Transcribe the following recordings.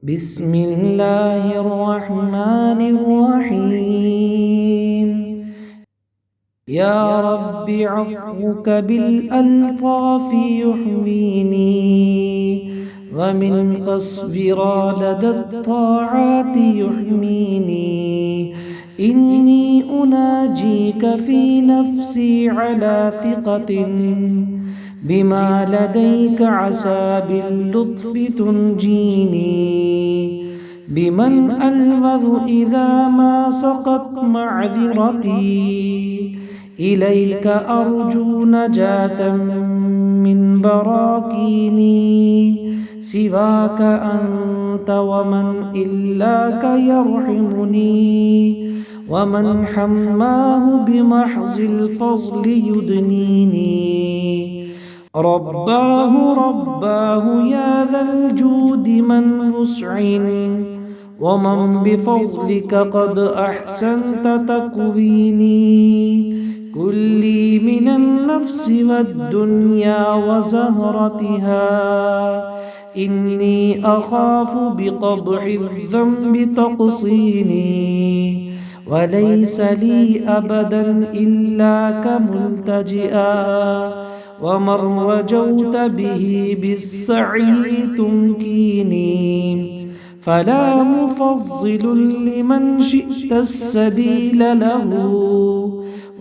بسم الله الرحمن الرحيم. يا رب عفوك بالألطاف يحميني، ومن قصبرا لدى الطاعات يحميني. إني أناجيك في نفسي على ثقة، بما لديك عسى باللطف تنجيني. بمن ألوذ إذا ما سقط معذرتي، إليك أرجو نجاة من براكيني. سواك أنت ومن إلاك يرحمني، ومن حماه بمحض الفضل يدنيني. رباه يا ذا الجود من مسعن، ومن بفضلك قد أحسنت تكويني. كلي من النفس والدنيا وزهرتها، إني أخاف بقبح الذنب تقصيني. وليس لي أبدا إلاك ملتجئا، ومن رجوت به بالسعي تمكيني. فلا مفضل لمن شئت السبيل له،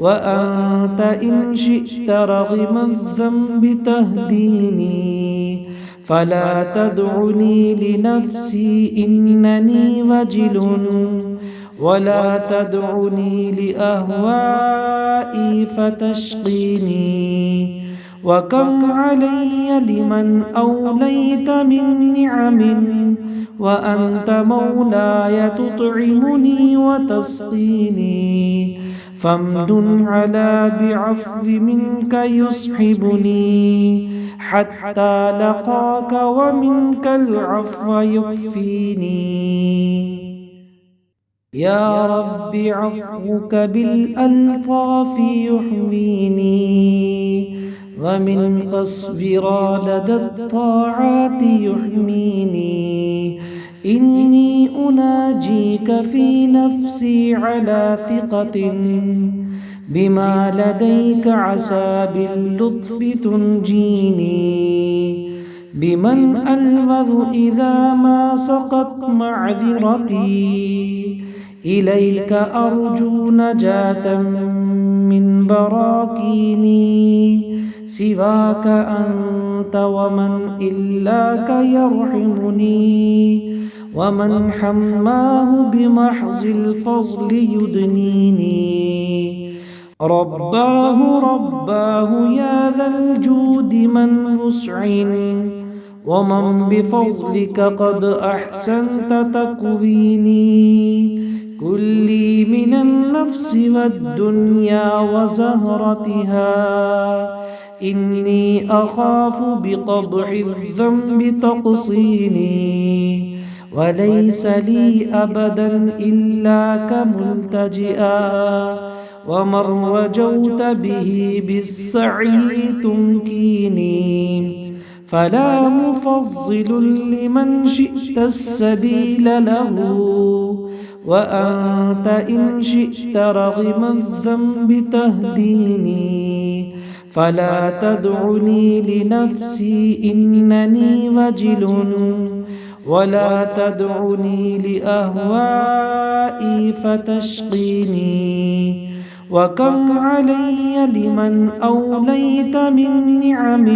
وأنت إن شئت رغم الذنب تهديني. فلا تدعني لنفسي إنني وجل، ولا تدعني لأهوائي فتشقيني. وكم علي لمن أوليت من نعم، وأنت مولاي تطعمني وتسقيني. فامدن على بعفو منك يصحبني، حتى لقاك ومنك العفو يكفيني. يا رب عفوك بالألطاف يحميني، ومن قصبرا لدى الطاعات يحميني. إني أناجيك في نفسي على ثقة، بما لديك عسى باللطف تنجيني. بمن ألوذ إذا ما سقط معذرتي، إليك أرجو نجاة من براكيني. سواك أنت ومن إلاك يرحمني، ومن حماه بمحض الفضل يدنيني. رباه يا ذا الجود من مسعن، ومن بفضلك قد أحسنت تكويني. كلي من النفس والدنيا وزهرتها، إني أخاف بقبح الذنب تقصيني. وليس لي أبدا إلاك ملتجئا، ومن رجوت به بالسعي تمكيني. فلا مفضل لمن شئت السبيل له، وأنت إن شئت رغم الذنب تهديني. فلا تدعني لنفسي إنني وجل، ولا تدعني لأهوائي فتشقيني. وكم علي لمن أوليت من نعم،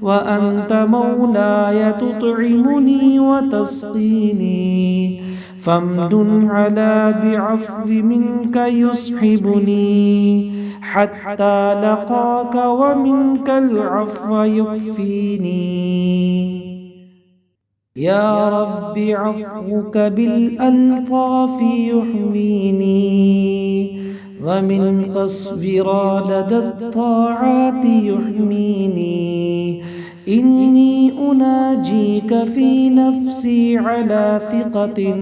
وأنت مولاي تطعمني وتسقيني. فامدن على بعفو منك يصحبني، حتى لقاك ومنك العفو يكفيني. يا رب عفوك بالألطاف يحميني، ومن قصبرا لدى الطاعات يحميني. إني أناجيك في نفسي على ثقة،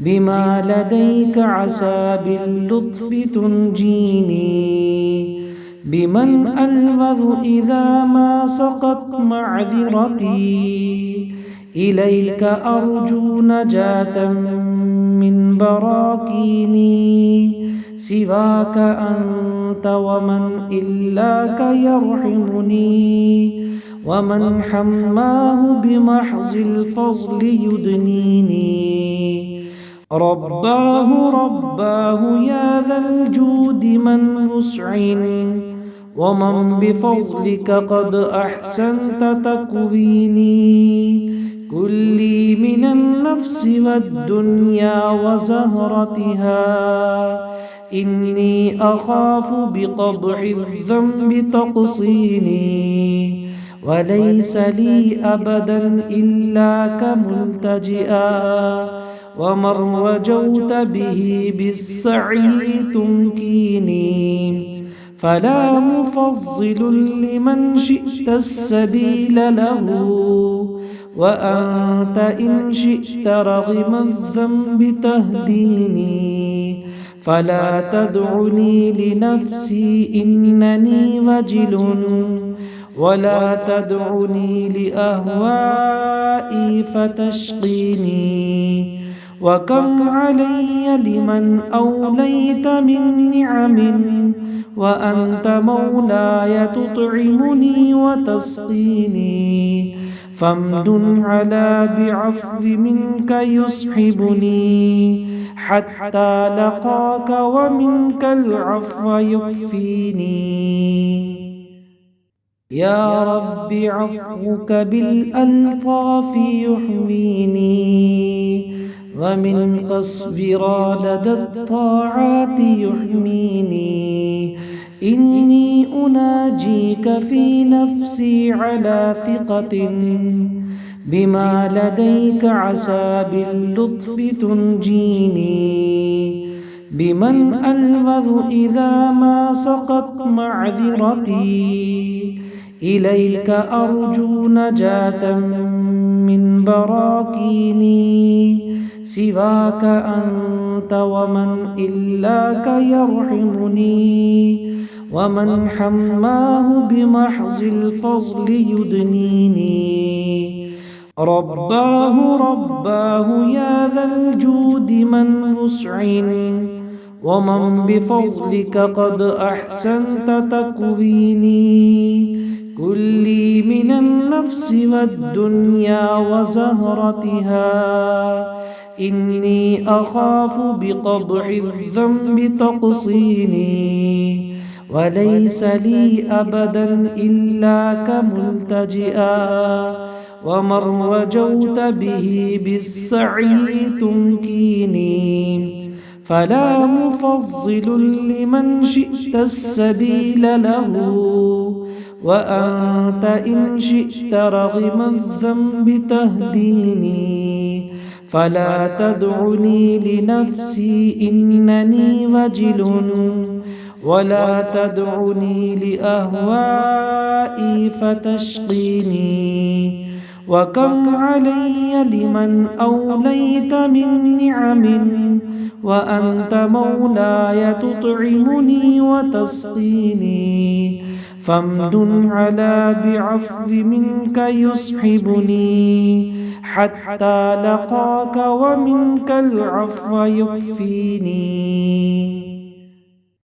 بما لديك عسى باللطف تنجيني. بمن ألوذ إذا ما سقط معذرتي، إليك أرجو نجاة من براكيني سواك أنت ومن إلاك يرحمني ومن حماه بمحض الفضل يدنيني رباه يا ذا الجود من مسعن ومن بفضلك قد أحسنت تكويني كلي من النفس والدنيا وزهرتها إني أخاف بقبع الذنب تقصيني وليس لي أبدا إلاك ملتجئا ومن رجوت به بالسعي تمكيني فلا مفضل لمن شئت السبيل له وأنت إن شئت رغم الذنب تهديني فلا تدعني لنفسي إنني وجل ولا تدعني لأهوائي فتشقيني وكم علي لمن أوليت من نعم وأنت مولاي تطعمني وتسقيني فامدن على بعفو منك يصحبني حتى لقاك ومنك العفو يكفيني يا رب عفوك بالألطاف يحميني ومن قصبرا لدى الطاعات يحميني إني أناجيك في نفسي على ثقة بما لديك عسى باللطف تنجيني بمن ألوذ إذا ما سقط معذرتي إليك أرجو نجاة من براكيني سواك أنت ومن إلاك يرحمني ومن حماه بمحض الفضل يدنيني رباه يا ذا الجود من مسعن ومن بفضلك قد أحسنت تكويني كلي من النفس والدنيا وزهرتها إني أخاف بقبع الذنب تقصيني وليس لي أبدا إلاك ملتجئا ومن رجوت به بالسعي تمكيني فلا مفضل لمن شئت السبيل له وأنت إن شئت رغم الذنب تهديني فلا تدعني لنفسي إنني وجل ولا تدعني لأهوائي فتشقيني وكم علي لمن أوليت من نعم وأنت مولاي تطعمني وتسقيني فامدن على بعفو منك يصحبني حتى لقاك ومنك العفو يكفيني